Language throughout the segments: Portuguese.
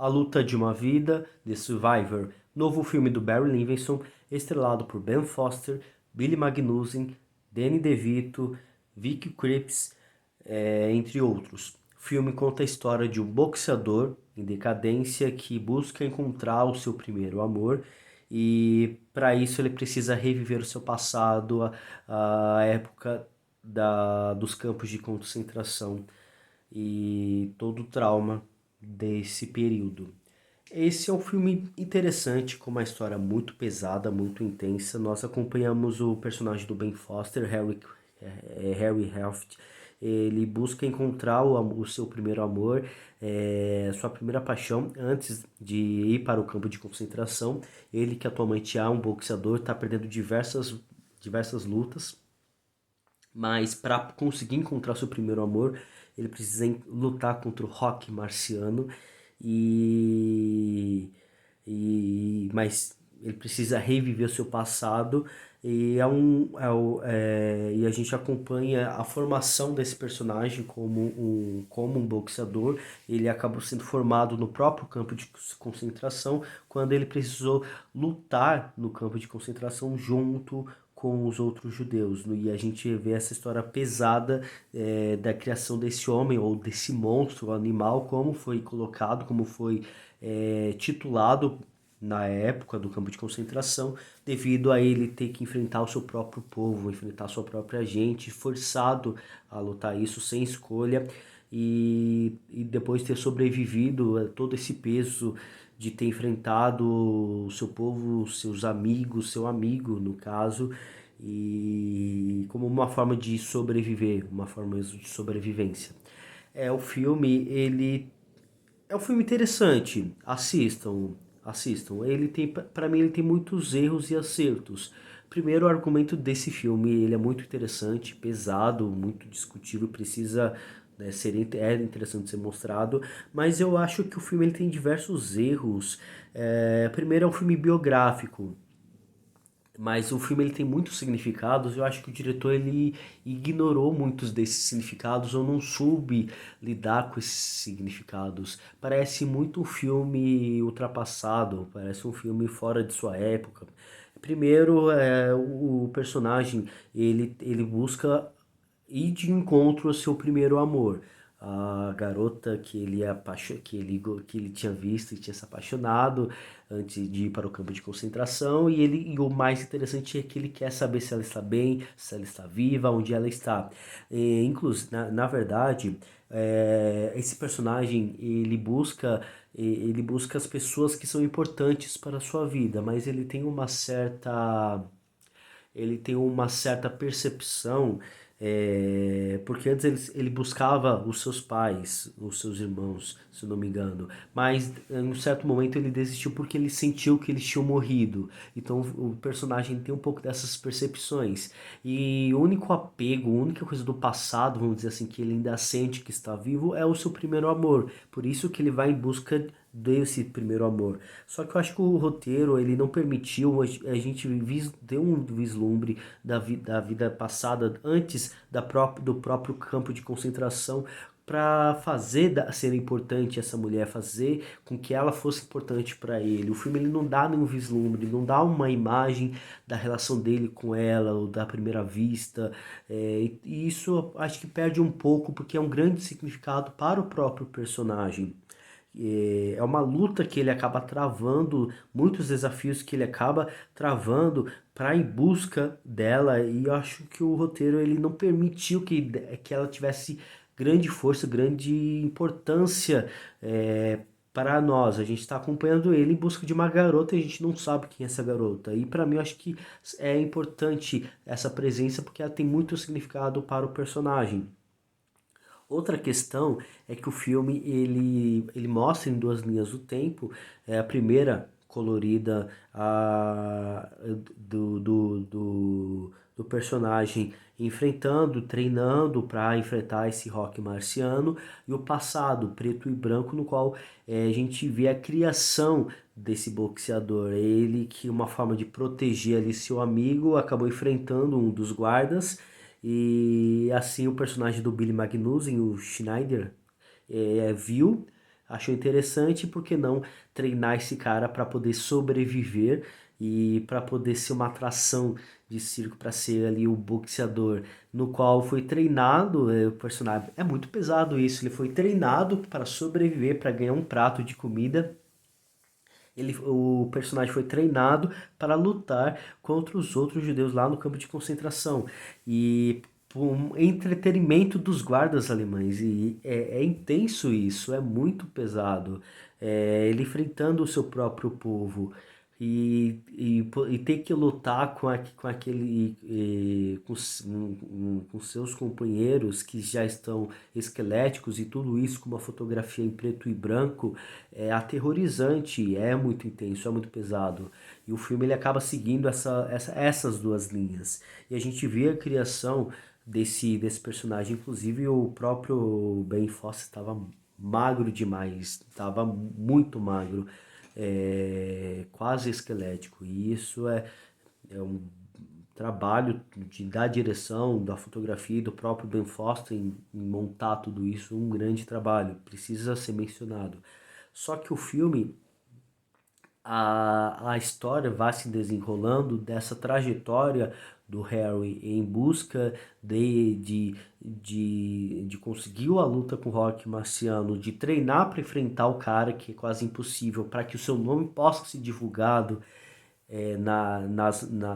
A Luta de uma Vida, The Survivor, novo filme do Barry Levinson, estrelado por Ben Foster, Billy Magnussen, Danny DeVito, Vicky Krieps, entre outros. O filme conta a história de um boxeador em decadência que busca encontrar o seu primeiro amor e para isso ele precisa reviver o seu passado, a época dos campos de concentração e todo o trauma desse período. Esse é um filme interessante, com uma história muito pesada, muito intensa. Nós acompanhamos o personagem do Ben Foster, Harry Helft. Ele busca encontrar o seu primeiro amor, sua primeira paixão, antes de ir para o campo de concentração. Ele, que atualmente é um boxeador, está perdendo diversas lutas, mas para conseguir encontrar seu primeiro amor, ele precisa lutar contra o Rock Marciano mas ele precisa reviver o seu passado e a gente acompanha a formação desse personagem como um boxeador. Ele acabou sendo formado no próprio campo de concentração quando ele precisou lutar no campo de concentração junto com os outros judeus. E a gente vê essa história pesada da criação desse homem ou desse monstro, animal, como foi colocado, como foi titulado na época do campo de concentração, devido a ele ter que enfrentar o seu próprio povo, enfrentar a sua própria gente, forçado a lutar isso sem escolha, e depois ter sobrevivido a todo esse peso de ter enfrentado o seu povo, seus amigos, seu amigo no caso, e como uma forma de sobreviver, uma forma de sobrevivência. O filme, ele é um filme interessante. Assistam. Ele tem, para mim, ele tem muitos erros e acertos. Primeiro, o argumento desse filme, ele é muito interessante, pesado, muito discutível, precisa, né, é interessante ser mostrado, mas eu acho que o filme ele tem diversos erros. Primeiro, é um filme biográfico. Mas o filme ele tem muitos significados. Eu acho que o diretor ele ignorou muitos desses significados ou não soube lidar com esses significados. Parece muito um filme ultrapassado, parece um filme fora de sua época. Primeiro, o personagem ele busca ir de encontro ao seu primeiro amor. A garota que ele tinha visto e tinha se apaixonado antes de ir para o campo de concentração, e o mais interessante é que ele quer saber se ela está bem, se ela está viva, onde ela está. Inclusive, na verdade, esse personagem ele busca as pessoas que são importantes para a sua vida, mas ele tem uma certa percepção, porque antes ele buscava os seus pais, os seus irmãos, se eu não me engano, mas em um certo momento ele desistiu porque ele sentiu que eles tinham morrido. Então o personagem tem um pouco dessas percepções. E o único apego, a única coisa do passado, vamos dizer assim, que ele ainda sente que está vivo é o seu primeiro amor. Por isso que ele vai em busca desse primeiro amor. Só que eu acho que o roteiro ele não permitiu a gente ter um vislumbre da vida passada antes do próprio campo de concentração para fazer ser importante essa mulher, fazer com que ela fosse importante para ele. O filme ele não dá nenhum vislumbre, não dá uma imagem da relação dele com ela ou da primeira vista, e isso eu acho que perde um pouco porque é um grande significado para o próprio personagem. É uma luta que ele acaba travando, muitos desafios que ele acaba travando para ir em busca dela, e eu acho que o roteiro ele não permitiu que ela tivesse grande força, grande importância para nós. A gente está acompanhando ele em busca de uma garota e a gente não sabe quem é essa garota. E para mim eu acho que é importante essa presença porque ela tem muito significado para o personagem. Outra questão é que o filme ele mostra em duas linhas do tempo, a primeira colorida do personagem enfrentando, treinando para enfrentar esse rock marciano, e o passado preto e branco no qual a gente vê a criação desse boxeador. Ele que uma forma de proteger ali seu amigo acabou enfrentando um dos guardas, e assim o personagem do Billy Magnussen, o Schneider, viu achou interessante, por que não treinar esse cara para poder sobreviver e para poder ser uma atração de circo, para ser ali o boxeador, no qual foi treinado, o personagem, é muito pesado isso, ele foi treinado para sobreviver, para ganhar um prato de comida. O personagem foi treinado para lutar contra os outros judeus lá no campo de concentração. E por um entretenimento dos guardas alemães. E é intenso isso, é muito pesado. Ele enfrentando o seu próprio povo. E ter que lutar com aquele com seus companheiros que já estão esqueléticos e tudo isso com uma fotografia em preto e branco é aterrorizante, é muito intenso, é muito pesado. E o filme ele acaba seguindo essas duas linhas. E a gente vê a criação desse personagem, inclusive o próprio Ben Foster estava magro demais, estava muito magro, quase esquelético. E isso é um trabalho da direção, da fotografia e do próprio Ben Foster em montar tudo isso, um grande trabalho, precisa ser mencionado. Só que o filme, a história vai se desenrolando dessa trajetória do Harry em busca de conseguir a luta com o Rock Marciano, de treinar para enfrentar o cara que é quase impossível, para que o seu nome possa ser divulgado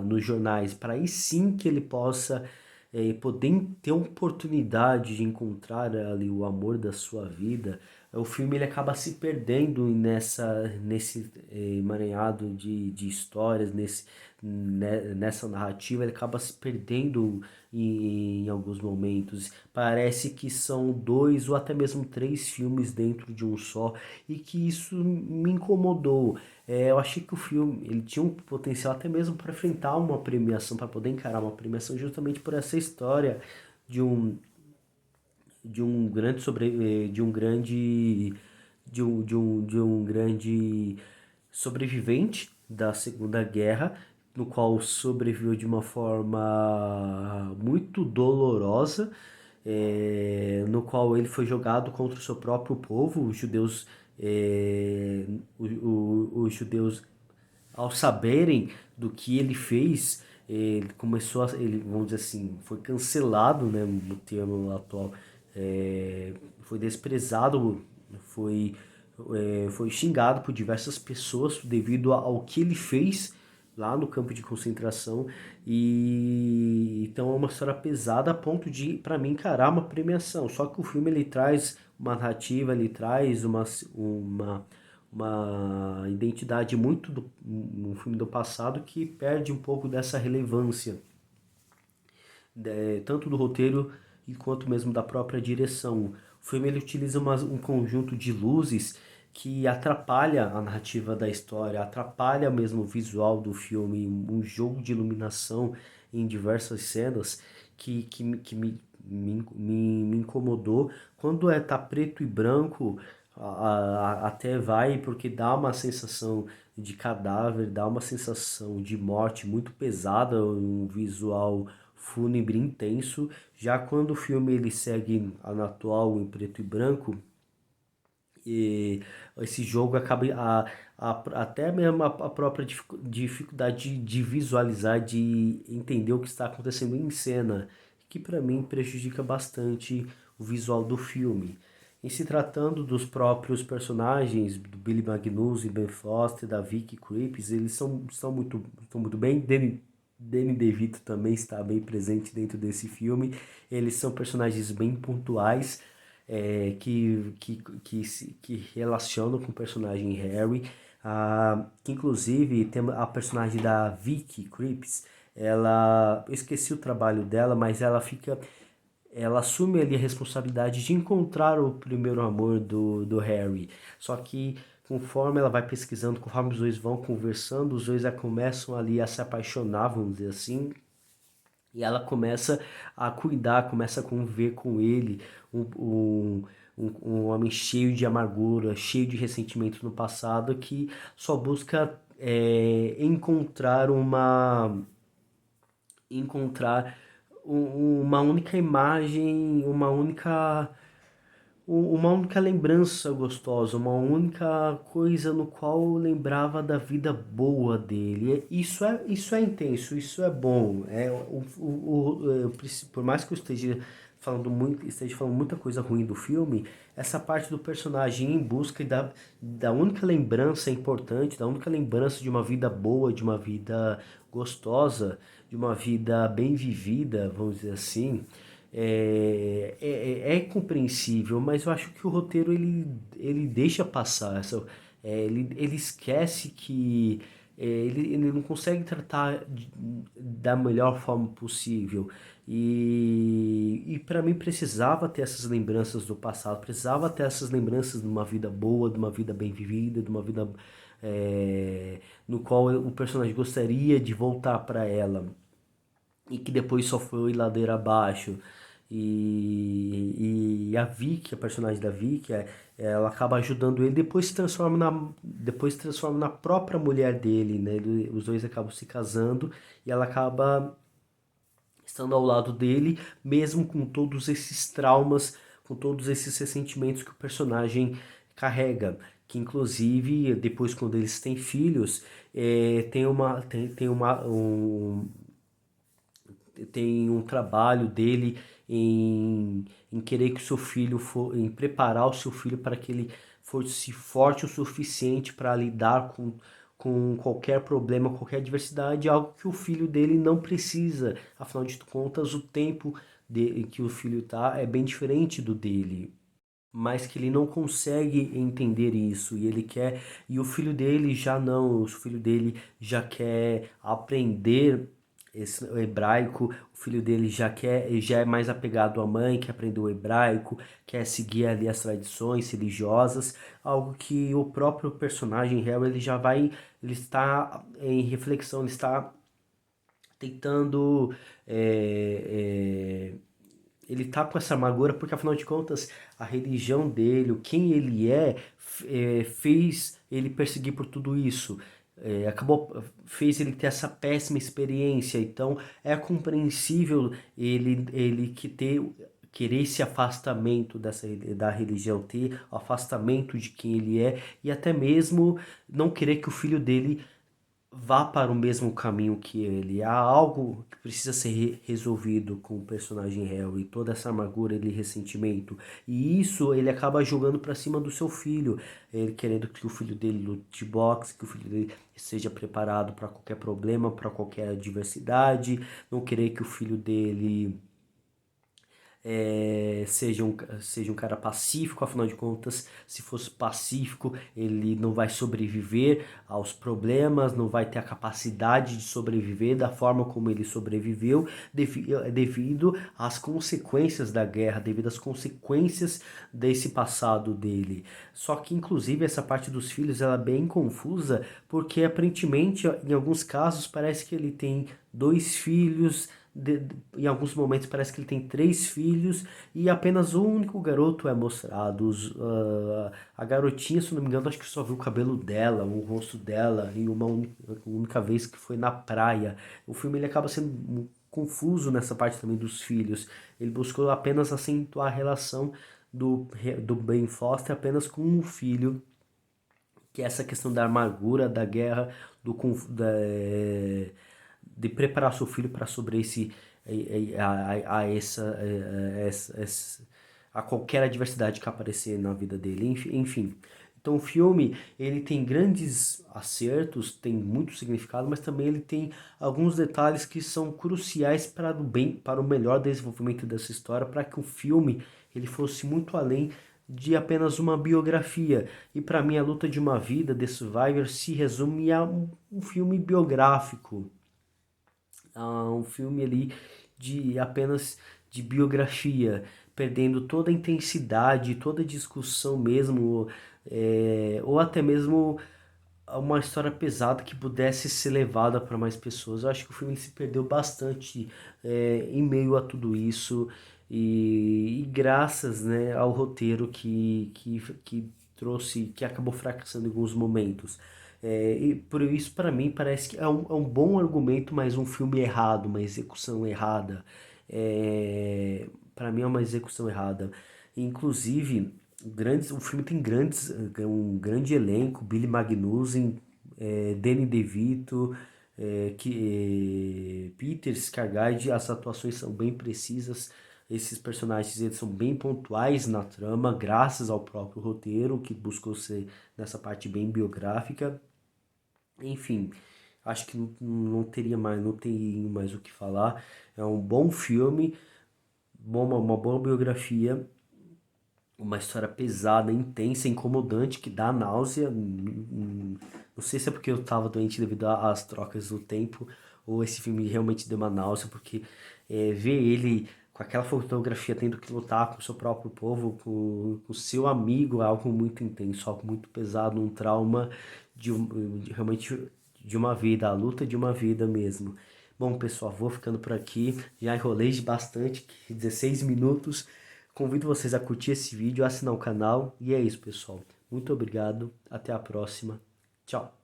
nos jornais, para aí sim que ele possa poder ter a oportunidade de encontrar ali o amor da sua vida. O filme ele acaba se perdendo nesse emaranhado de histórias, nessa narrativa, ele acaba se perdendo em alguns momentos. Parece que são dois ou até mesmo três filmes dentro de um só, e que isso me incomodou. Eu achei que o filme ele tinha um potencial até mesmo para enfrentar uma premiação, para poder encarar uma premiação, justamente por essa história de um de um grande sobrevivente da Segunda Guerra, no qual sobreviveu de uma forma muito dolorosa, no qual ele foi jogado contra o seu próprio povo, os judeus, os judeus ao saberem do que ele fez, ele, vamos dizer assim, foi cancelado, né, no termo atual, foi desprezado, foi, foi xingado por diversas pessoas devido ao que ele fez lá no campo de concentração. E então é uma história pesada a ponto de para mim encarar uma premiação. Só que o filme ele traz uma narrativa, ele traz uma identidade muito um filme do passado que perde um pouco dessa relevância, tanto do roteiro quanto mesmo da própria direção. O filme ele utiliza um conjunto de luzes que atrapalha a narrativa da história, atrapalha mesmo o visual do filme, um jogo de iluminação em diversas cenas que me incomodou. Quando tá preto e branco, até vai, porque dá uma sensação de cadáver, dá uma sensação de morte muito pesada, um visual fúnebre intenso. Já quando o filme ele segue no atual em preto e branco, e esse jogo acaba até mesmo a própria dificuldade de visualizar, de entender o que está acontecendo em cena, que para mim prejudica bastante o visual do filme. Em se tratando dos próprios personagens, do Billy Magnus e Ben Foster, da Vicky Krieps, eles estão muito bem. Danny DeVito também está bem presente dentro desse filme. Eles são personagens bem pontuais, que relacionam com o personagem Harry. Que inclusive tem a personagem da Vicky Krieps. Eu esqueci o trabalho dela, mas ela assume ali a responsabilidade de encontrar o primeiro amor do Harry. Só que conforme ela vai pesquisando, conforme os dois vão conversando, os dois já começam ali a se apaixonar, vamos dizer assim. E ela começa a cuidar, começa a conviver com ele, um, um, um homem cheio de amargura, cheio de ressentimento no passado, que só busca encontrar uma única imagem, uma única lembrança gostosa, uma única coisa no qual eu lembrava da vida boa dele. Isso é intenso, isso é bom. Por mais que eu esteja falando muita coisa ruim do filme, essa parte do personagem em busca da única lembrança importante, da única lembrança de uma vida boa, de uma vida gostosa, de uma vida bem vivida, vamos dizer assim, é compreensível, mas eu acho que o roteiro ele deixa passar ele esquece que ele não consegue tratar da melhor forma possível. E para mim precisava ter essas lembranças do passado, precisava ter essas lembranças de uma vida boa, de uma vida bem vivida, de uma vida no qual o personagem gostaria de voltar para ela e que depois só foi ladeira abaixo. E a Vicky, a personagem da Vicky, ela acaba ajudando ele, depois se transforma na própria mulher dele, né? Os dois acabam se casando e ela acaba estando ao lado dele, mesmo com todos esses traumas, com todos esses ressentimentos que o personagem carrega. Que inclusive, depois quando eles têm filhos, tem um trabalho dele em querer que o seu filho for, em preparar o seu filho para que ele fosse forte o suficiente para lidar com qualquer problema, qualquer adversidade, algo que o filho dele não precisa. Afinal de contas, o tempo que o filho tá é bem diferente do dele. Mas que ele não consegue entender isso e o filho dele já não, o filho dele já quer aprender o hebraico, o filho dele já é mais apegado à mãe, quer aprender o hebraico, quer seguir ali as tradições religiosas, algo que o próprio personagem Harry ele está em reflexão, ele está tentando ele tá com essa amargura porque afinal de contas a religião dele, o quem ele fez ele perseguir por tudo isso. Fez ele ter essa péssima experiência, então é compreensível ele querer esse afastamento da religião, ter o afastamento de quem ele é e até mesmo não querer que o filho dele vá para o mesmo caminho que ele. Há algo que precisa ser resolvido com o personagem Harry, toda essa amargura e ressentimento. E isso ele acaba jogando para cima do seu filho, ele querendo que o filho dele lute de boxe, que o filho dele seja preparado para qualquer problema, para qualquer adversidade, não querer que o filho dele seja um cara pacífico, afinal de contas, se fosse pacífico, ele não vai sobreviver aos problemas, não vai ter a capacidade de sobreviver da forma como ele sobreviveu, devido às consequências da guerra, devido às consequências desse passado dele. Só que, inclusive, essa parte dos filhos ela é bem confusa, porque aparentemente, em alguns casos, parece que ele tem dois filhos em alguns momentos parece que ele tem três filhos e apenas um único garoto é mostrado. A garotinha, se não me engano, acho que só viu o cabelo dela, o rosto dela em uma única vez que foi na praia. O filme ele acaba sendo confuso nessa parte também dos filhos. Ele buscou apenas acentuar a relação do Ben Foster apenas com o filho, que é essa questão da amargura, da guerra, de preparar seu filho para sobre esse a essa, a qualquer adversidade que aparecer na vida dele, enfim. Então o filme ele tem grandes acertos, tem muito significado, mas também ele tem alguns detalhes que são cruciais para o melhor desenvolvimento dessa história, para que o filme ele fosse muito além de apenas uma biografia. E para mim a luta de uma vida, The Survivor, se resume a um filme biográfico, um filme ali de apenas de biografia, perdendo toda a intensidade, toda a discussão mesmo, ou até mesmo uma história pesada que pudesse ser levada para mais pessoas. Eu acho que o filme se perdeu bastante em meio a tudo isso e graças, né, ao roteiro que trouxe, que acabou fracassando em alguns momentos. E por isso, para mim, parece que é um bom argumento, mas um filme errado, uma execução errada. Para mim, é uma execução errada. Inclusive, o filme tem um grande elenco, Billy Magnussen, Danny DeVito, Peter Scargard. As atuações são bem precisas, esses personagens eles são bem pontuais na trama, graças ao próprio roteiro, que buscou ser nessa parte bem biográfica. Enfim, acho que não tem mais o que falar. É um bom filme, uma boa biografia, uma história pesada, intensa, incomodante, que dá náusea. Não sei se é porque eu tava doente devido às trocas do tempo, ou esse filme realmente deu uma náusea, porque ver ele com aquela fotografia tendo que lutar com o seu próprio povo, com o seu amigo, é algo muito intenso, algo muito pesado, um trauma realmente de uma vida, a luta de uma vida mesmo. Bom, pessoal, vou ficando por aqui. Já enrolei bastante, 16 minutos. Convido vocês a curtir esse vídeo, assinar o canal. E é isso, pessoal. Muito obrigado. Até a próxima. Tchau.